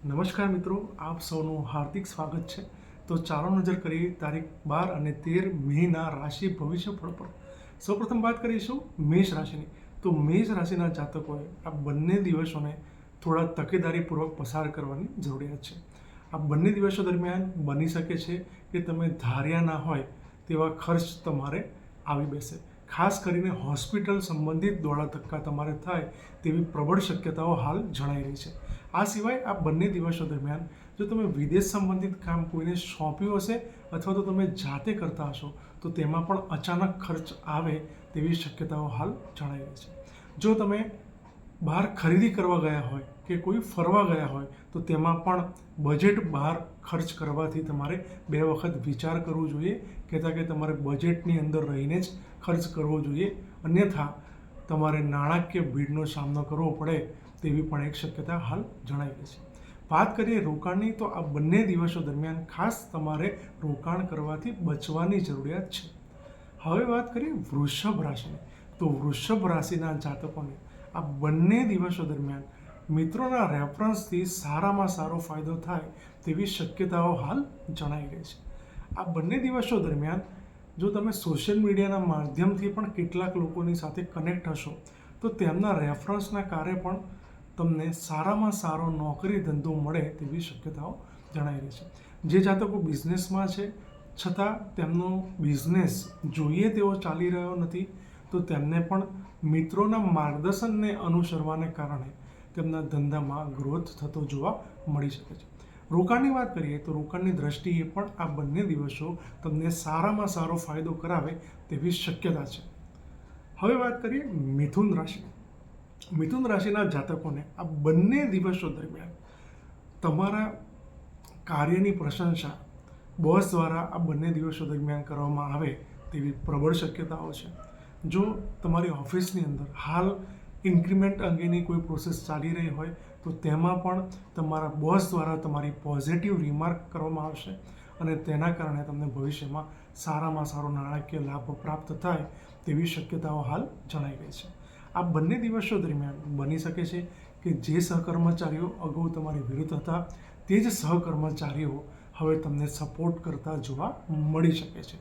નમસ્કાર મિત્રો, આપ સૌનું હાર્દિક સ્વાગત છે. તો ચાલો નજર કરીએ તારીખ 12 અને 13 મેના રાશિ ભવિષ્યફળ પર. સૌપ્રથમ વાત કરીશું મેષ રાશિની. તો મેષ રાશિના જાતકોએ આ બંને દિવસોને થોડા તકેદારીપૂર્વક પસાર કરવાની જરૂરિયાત છે. આ બંને દિવસો દરમિયાન બની શકે છે કે તમે ધાર્યા ના હોય તેવા ખર્ચ તમારે આવી બેસે. ખાસ કરીને હોસ્પિટલ સંબંધિત દોડા ધક્કા તમારે થાય તેવી પ્રબળ શક્યતાઓ હાલ જણાઈ રહી છે. આ સિવાય આ બંને દિવસો દરમિયાન જો તમે વિદેશ સંબંધિત કામ કોઈને સોંપ્યું હશે અથવા તો તમે જાતે કરતા હશો તો તેમાં પણ અચાનક ખર્ચ આવે તેવી શક્યતાઓ હાલ જણાઈ રહી છે. જો તમે બહાર ખરીદી કરવા ગયા હોય કે કોઈ ફરવા ગયા હોય તો તેમાં પણ બજેટ બહાર ખર્ચ કરવાથી તમારે 2 વખત વિચાર કરવો જોઈએ. કહેતા કે તમારે બજેટની અંદર રહીને જ ખર્ચ કરવો જોઈએ, અન્યથા તમારે નાણાકીય ભીડનો સામનો કરવો પડે તેવી પણ એક શક્યતા હાલ જણાઈ રહી છે. વાત કરીએ રોકાણની, તો આ બંને દિવસો દરમિયાન ખાસ તમારે રોકાણ કરવાથી બચવાની જરૂરિયાત છે. હવે વાત કરીએ વૃષભ રાશિની. તો વૃષભ રાશિના જાતકોને આ બંને દિવસો દરમિયાન મિત્રોના રેફરન્સથી સારામાં સારો ફાયદો થાય તેવી શક્યતાઓ હાલ જણાઈ રહી છે. આ બંને દિવસો દરમિયાન જો તમે સોશિયલ મીડિયાના માધ્યમથી પણ કેટલાક લોકોની સાથે કનેક્ટ હશો તો તેમના રેફરન્સના કાર્ય પણ તમને સારામાં સારો નોકરી ધંધો મળે તેવી શક્યતાઓ જણાઈ રહી છે. જે જાતકો બિઝનેસમાં છે છતાં તેમનો બિઝનેસ જોઈએ તેવો ચાલી રહ્યો નથી તો તેમને પણ મિત્રોના માર્ગદર્શનને અનુસરવાને કારણે તેમના ધંધામાં ગ્રોથ થતો જોવા મળી શકે છે. રોકાણની વાત કરીએ તો રોકાણની દ્રષ્ટિએ પણ આ બંને દિવસો તમને સારામાં સારો ફાયદો કરાવે તેવી શક્યતા છે. હવે વાત કરીએ મિથુન રાશિ. મિથુન રાશિના જાતકોને આ બંને દિવસો દરમિયાન તમારા કાર્યની પ્રશંસા બોસ દ્વારા આ બંને દિવસો દરમિયાન કરવામાં આવે તેવી પ્રબળ શક્યતાઓ છે. જો તમારી ઓફિસની અંદર હાલ ઇન્ક્રીમેન્ટ અંગેની કોઈ પ્રોસેસ ચાલી રહી હોય તો તેમાં પણ તમારા બોસ દ્વારા તમારી પોઝિટિવ રિમાર્ક કરવામાં આવશે અને તેના કારણે તમને ભવિષ્યમાં સારામાં સારો નાણાકીય લાભ પ્રાપ્ત થાય તેવી શક્યતાઓ હાલ જણાઈ રહી છે. આ બંને દિવસો દરમિયાન બની શકે છે કે જે સહકર્મચારીઓ અગાઉ તમારી વિરુદ્ધ હતા તે જ સહકર્મચારીઓ હવે તમને સપોર્ટ કરતા જોવા મળી શકે છે.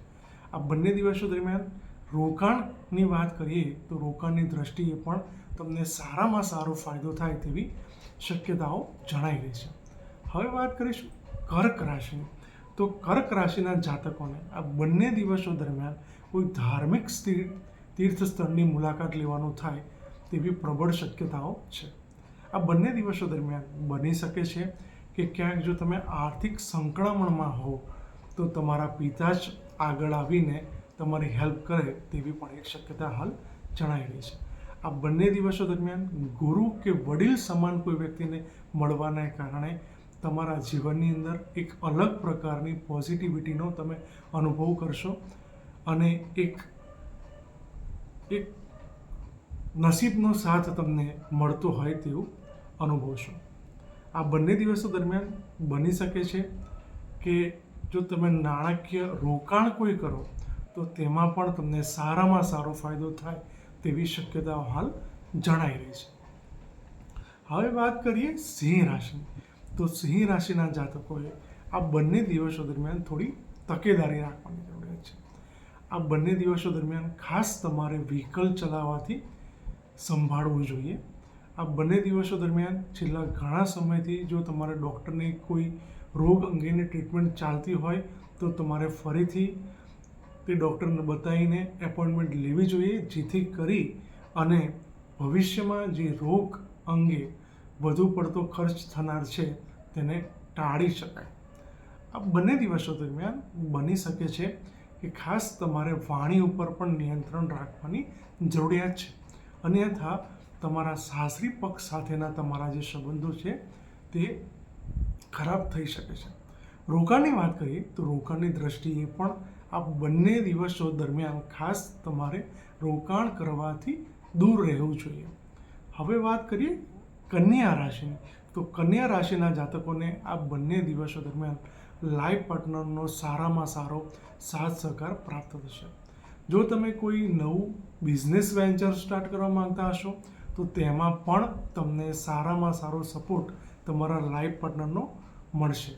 આ બંને દિવસો દરમિયાન રોકાણની વાત કરીએ તો રોકાણની દ્રષ્ટિએ પણ તમને સારામાં સારો ફાયદો થાય તેવી શક્યતાઓ જણાઈ રહી છે. હવે વાત કરીશું કર્ક રાશિની. તો કર્ક રાશિના જાતકોને આ બંને દિવસો દરમિયાન કોઈ ધાર્મિક તીર્થસ્થળની મુલાકાત લેવાનું થાય તેવી પ્રબળ શક્યતાઓ છે. આ બંને દિવસો દરમિયાન બની શકે છે કે ક્યાંક જો તમે આર્થિક સંકળામણમાં હો તો તમારા પિતા જ આગળ આવીને તમારી હેલ્પ કરે તેવી પણ એક શક્યતા હાલ જણાઈ રહી છે. આ બંને દિવસો દરમિયાન ગુરુ કે વડીલ સમાન કોઈ વ્યક્તિને મળવાને કારણે તમારા જીવનની અંદર એક અલગ પ્રકારની પોઝિટિવિટીનો તમે અનુભવ કરશો અને એક નસીબનો સાથ તમને મળતો હોય તેવું અનુભવશો. આ બંને દિવસો દરમિયાન બની શકે છે કે જો તમે નાણાકીય રોકાણ કોઈ કરો તો તેમાં પણ તમને સારામાં સારો ફાયદો થાય તેવી શક્યતાઓ હાલ જણાઈ રહી છે. હવે વાત કરીએ સિંહ રાશિની. તો સિંહ રાશિના જાતકોએ આ બંને દિવસો દરમિયાન થોડી તકેદારી રાખવાની જરૂરિયાત છે. આ બંને દિવસો દરમિયાન ખાસ તમારે વ્હીકલ ચલાવવાથી સંભાળવું જોઈએ. આ બંને દિવસો દરમિયાન છેલ્લા ઘણા સમયથી જો તમારે ડૉક્ટરની કોઈ રોગ અંગેની ટ્રીટમેન્ટ ચાલતી હોય તો તમારે ફરીથી તે ડૉક્ટરને બતાવીને એપોઇન્ટમેન્ટ લેવી જોઈએ, જેથી કરી અને ભવિષ્યમાં જે રોગ અંગે વધુ પડતો ખર્ચ થનાર છે તેને ટાળી શકાય. આ બંને દિવસો દરમિયાન બની શકે છે કે ખાસ તમારે વાણી ઉપર પણ નિયંત્રણ રાખવાની જરૂરિયાત છે, અન્યથા તમારા સાસરી પક્ષ સાથેના તમારા જે સંબંધો છે તે ખરાબ થઈ શકે છે. રોકાણની વાત કરીએ તો રોકાણની દ્રષ્ટિએ પણ આ બંને દિવસો દરમિયાન ખાસ તમારે રોકાણ કરવાથી દૂર રહેવું જોઈએ. હવે વાત કરીએ કન્યા રાશિની. તો કન્યા રાશિના જાતકોને આ બંને દિવસો દરમિયાન લાઈફ પાર્ટનરનો સારામાં સારો સાથ સહકાર પ્રાપ્ત થશે. જો તમે કોઈ નવું બિઝનેસ વેન્ચર સ્ટાર્ટ કરવા માંગતા હશો તો તેમાં પણ તમને સારામાં સારો સપોર્ટ તમારા લાઈફ પાર્ટનરનો મળશે.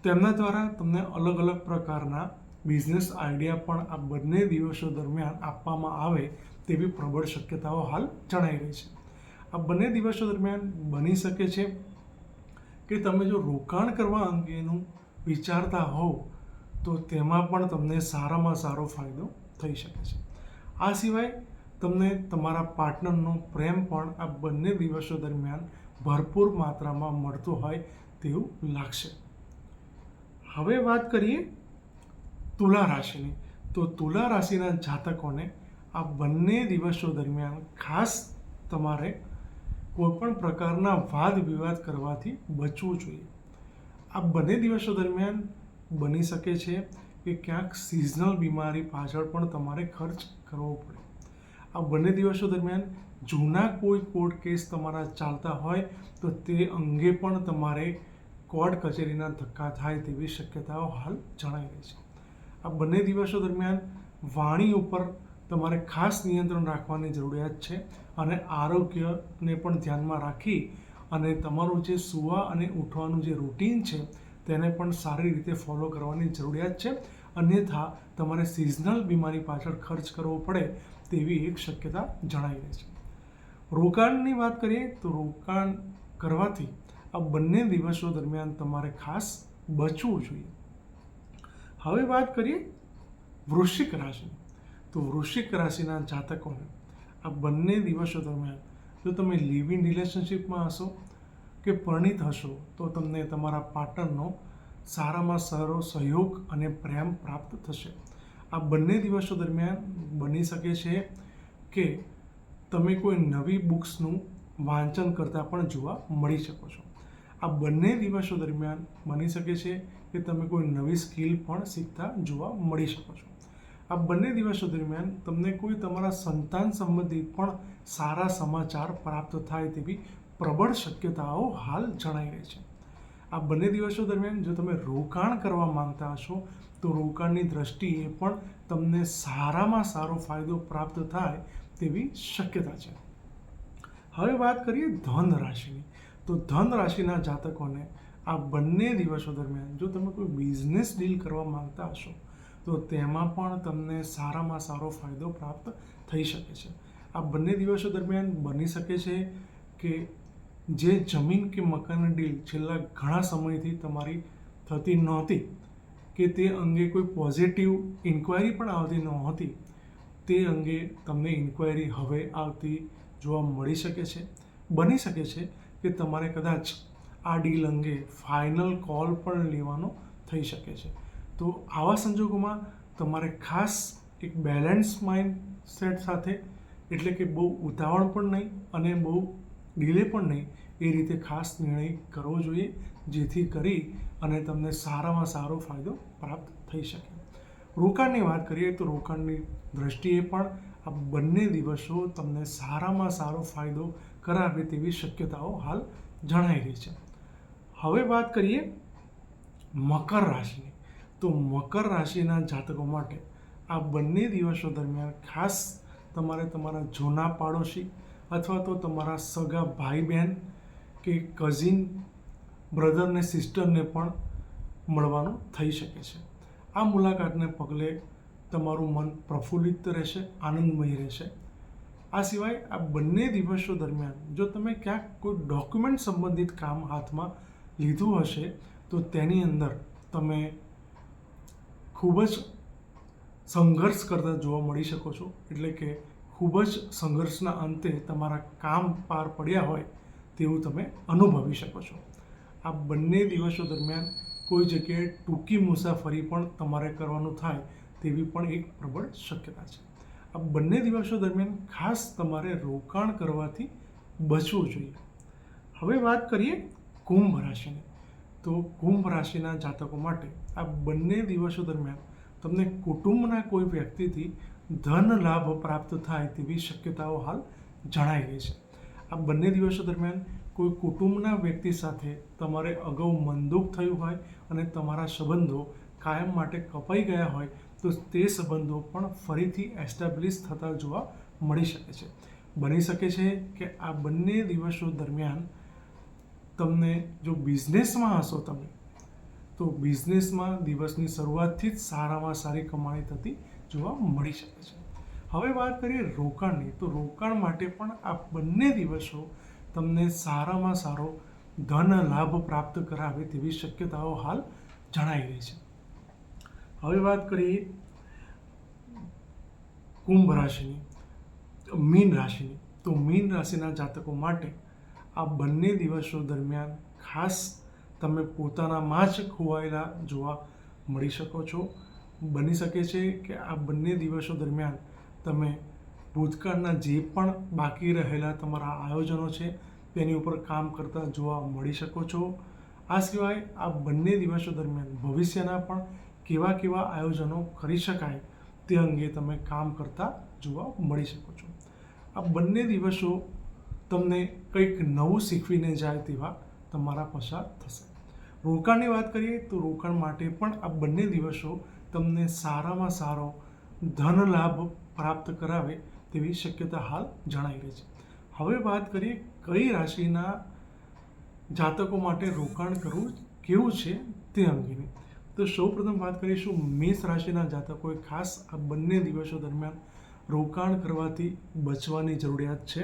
તેમના દ્વારા તમને અલગ અલગ પ્રકારના બિઝનેસ આઈડિયા પણ આ બંને દિવસો દરમિયાન આપવામાં આવે તેવી પ્રબળ શક્યતાઓ હાલ જણાઈ રહી છે. આ બંને દિવસો દરમિયાન બની શકે છે કે તમે જો રોકાણ કરવા અંગેનું વિચારતા હોવ તો તેમાં પણ તમને સારામાં સારો ફાયદો થઈ શકે છે. આ સિવાય તમને તમારા પાર્ટનરનો પ્રેમ પણ આ બંને દિવસો દરમિયાન ભરપૂર માત્રામાં મળતો હોય તેવું લાગશે. હવે વાત કરીએ તુલા રાશિની. તો તુલા રાશિના જાતકોને આ બંને દિવસો દરમિયાન ખાસ તમારે કોઈપણ પ્રકારના વાદ વિવાદ કરવાથી બચવું જોઈએ. આ બંને દિવસો દરમિયાન બની શકે છે કે ક્યાંક સિઝનલ બીમારી પાછળ પણ તમારે ખર્ચ કરવો પડે. આ બંને દિવસો દરમિયાન જૂના કોઈ કોર્ટ કેસ તમારા ચાલતા હોય તો તે અંગે પણ તમારે કોર્ટ કચેરીના ધક્કા થાય તેવી શક્યતાઓ હાલ જણાઈ રહી છે. આ બંને દિવસો દરમિયાન વાણી ઉપર તમારે ખાસ નિયંત્રણ રાખવાની જરૂરિયાત છે અને આરોગ્યને પણ ધ્યાનમાં રાખી અને તમારું જે સૂવા અને ઉઠવાનું જે રૂટીન છે તેને પણ સારી રીતે ફોલો કરવાની જરૂરિયાત છે. અન્યથા તમારે સિઝનલ બીમારી પાછળ ખર્ચ કરવો પડે તેવી એક શક્યતા જણાઈ રહી છે. રોકાણની વાત કરીએ તો રોકાણ કરવાથી આ બંને દિવસો દરમિયાન તમારે ખાસ બચવું જોઈએ. હવે વાત કરીએ વૃશ્ચિક રાશિની. તો વૃશ્ચિક રાશિના જાતકોને આ બંને દિવસો દરમિયાન જો તમે લિવ ઇન રિલેશનશિપમાં હશો કે પરિણીત હશો તો તમને તમારા પાર્ટનરનો સારામાં સારો સહયોગ અને પ્રેમ પ્રાપ્ત થશે. આ બંને દિવસો દરમિયાન બની શકે છે કે તમે કોઈ નવી બુક્સનું વાંચન કરતાં પણ જોવા મળી શકો છો. આ બંને દિવસો દરમિયાન બની શકે છે કે તમે કોઈ નવી સ્કિલ પણ શીખતા જોવા મળી શકો છો. આ બંને દિવસો દરમિયાન તમને કોઈ તમારા સંતાન સંબંધિત પણ સારા સમાચાર પ્રાપ્ત થાય તેવી પ્રબળ શક્યતાઓ હાલ જણાઈ રહી છે. આ બંને દિવસો દરમિયાન જો તમે રોકાણ કરવા માંગતા હશો તો રોકાણની દ્રષ્ટિએ પણ તમને સારામાં સારો ફાયદો પ્રાપ્ત થાય તેવી શક્યતા છે. હવે વાત કરીએ ધન રાશિની. તો ધન રાશિના જાતકોને આ બંને દિવસો દરમિયાન જો તમે કોઈ બિઝનેસ ડીલ કરવા માંગતા હશો તો તેમાં પણ તમને સારામાં સારો ફાયદો પ્રાપ્ત થઈ શકે છે. આ બંને દિવસો દરમિયાન બની શકે છે કે જે જમીન કે મકાનની ડીલ છેલ્લા ઘણા સમયથી તમારી થતી નહોતી કે તે અંગે કોઈ પોઝિટિવ ઇન્ક્વાયરી પણ આવતી નહોતી તે અંગે તમને ઇન્ક્વાયરી હવે આવતી જોવા મળી શકે છે. બની શકે છે કે તમારે કદાચ આ ડીલ અંગે ફાઇનલ કોલ પણ લેવાનો થઈ શકે છે. તો આવા સંજોગોમાં તમારે ખાસ એક બેલેન્સ માઇન્ડ સેટ સાથે એટલે કે બહુ ઉતાવળ પણ નહીં અને બહુ ડીલે પણ નહીં એ રીતે ખાસ નિર્ણય કરવો જોઈએ જેથી કરી અને તમને સારામાં સારો ફાયદો પ્રાપ્ત થઈ શકે. રોકાણની વાત કરીએ તો રોકાણની દ્રષ્ટિએ પણ આ બંને દિવસો તમને સારામાં સારો ફાયદો કરાવે તેવી શક્યતાઓ હાલ જણાઈ રહી છે. હવે વાત કરીએ મકર રાશિની. તો મકર રાશિના જાતકો માટે આ બંને દિવસો દરમિયાન ખાસ તમારે તમારા જૂના પાડોશી અથવા તો તમારા સગા ભાઈ બહેન કે કઝિન બ્રધર ને સિસ્ટરને પણ મળવાનું થઈ શકે છે. આ મુલાકાતને પગલે તમારું મન પ્રફુલ્લિત રહેશે, આનંદમય રહેશે. આ સિવાય આ બંને દિવસો દરમિયાન જો તમે ક્યાંક કોઈ ડોક્યુમેન્ટ સંબંધિત કામ હાથમાં લીધું હશે તો તેની અંદર તમે ખૂબ જ સંઘર્ષ કરતા જોવા મળી શકો છો. એટલે કે ખૂબ જ સંઘર્ષના અંતે તમારા કામ પાર પડ્યા હોય તેવું તમે અનુભવી શકો છો. આ બંને દિવસો દરમિયાન કોઈ જગ્યાએ ટૂંકી મુસાફરી પણ તમારે કરવાનું થાય તેવી પણ એક પ્રબળ શક્યતા છે. આ બંને દિવસો દરમિયાન ખાસ તમારે રોકાણ કરવાથી બચવું જોઈએ. હવે વાત કરીએ કુંભ રાશિની. તો કુંભ રાશિના જાતકો માટે આ બંને દિવસો દરમિયાન તમને કુટુંબના કોઈ વ્યક્તિથી ધન લાભ પ્રાપ્ત થાય તેવી શક્યતાઓ હાલ જણાઈ રહી છે. આ બંને દિવસો દરમિયાન કોઈ કુટુંબના વ્યક્તિ સાથે તમારે અગાઉ મનદુખ થયું હોય અને તમારા સંબંધો કાયમ માટે કપાઈ ગયા હોય તો તે સંબંધો પણ ફરીથી એસ્ટાબ્લિશ થતા જોવા મળી શકે છે. બની શકે છે કે આ બંને દિવસો દરમિયાન તમને જો બિઝનેસમાં હશો તમે તો બિઝનેસમાં દિવસની શરૂઆતથી જ સારામાં સારી કમાણી થતી જોવા મળી શકે છે. હવે વાત કરીએ રોકાણની, તો રોકાણ માટે પણ આ બંને દિવસો તમને સારામાં સારો ધન લાભ પ્રાપ્ત કરાવે તેવી શક્યતાઓ હાલ જણાઈ રહી છે. હવે વાત કરીએ કુંભ રાશિની, મીન રાશિની, તો મીન રાશિના જાતકો માટે આ બંને દિવસો દરમિયાન ખાસ તમે પોતાનામાં જ ખોવાયેલા જોવા મળી શકો છો. બની શકે છે કે આ બંને દિવસો દરમિયાન તમે ભૂતકાળના જે પણ બાકી રહેલા તમારા આયોજનો છે તેની ઉપર કામ કરતા જોવા મળી શકો છો. આ સિવાય આ બંને દિવસો દરમિયાન ભવિષ્યના પણ કેવા કેવા આયોજનો કરી શકાય તે અંગે તમે કામ કરતા જોવા મળી શકો છો. આ બંને દિવસો તમને કંઈક નવું શીખવીને જાય તેવા તમારા પસાર થશે. રોકાણની વાત કરીએ તો રોકાણ માટે પણ આ બંને દિવસો તમને સારામાં સારો ધન લાભ પ્રાપ્ત કરાવે તેવી શક્યતા હાલ જણાઈ રહી છે. હવે વાત કરીએ કઈ રાશિના જાતકો માટે રોકાણ કરવું કેવું છે તે અંગેની. તો સૌપ્રથમ વાત કરીશું મેષ રાશિના જાતકોએ ખાસ આ બંને દિવસો દરમિયાન રોકાણ કરવાથી બચવાની જરૂરિયાત છે.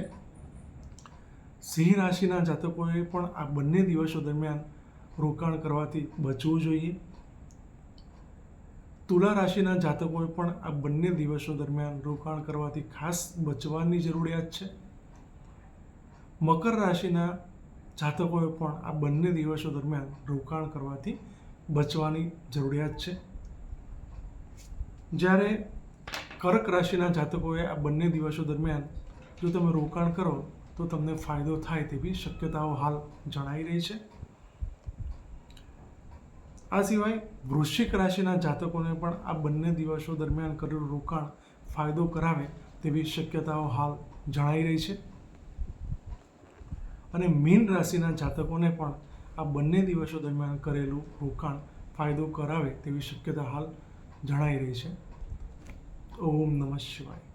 સિંહ રાશિના જાતકોએ પણ આ બંને દિવસો દરમિયાન રોકાણ કરવાથી બચવું જોઈએ. તુલા રાશિના જાતકોએ પણ આ બંને દિવસો દરમિયાન રોકાણ કરવાથી ખાસ બચવાની જરૂરિયાત છે. મકર રાશિના જાતકોએ પણ આ બંને દિવસો દરમિયાન રોકાણ કરવાથી બચવાની જરૂરિયાત છે. જ્યારે કર્ક રાશિના જાતકોએ આ બંને દિવસો દરમિયાન જો તમે રોકાણ કરો તો તમને ફાયદો થાય તેવી શક્યતાઓ હાલ જણાઈ રહી છે. આ સિવાય વૃશ્ચિક રાશિના જાતકોને પણ આ બંને દિવસો દરમિયાન કરેલું રોકાણ ફાયદો કરાવે તેવી શક્યતાઓ હાલ જણાઈ રહી છે. અને મીન રાશિના જાતકોને પણ આ બંને દિવસો દરમિયાન કરેલું રોકાણ ફાયદો કરાવે તેવી શક્યતા હાલ જણાઈ રહી છે. ઓમ નમઃ શિવાય.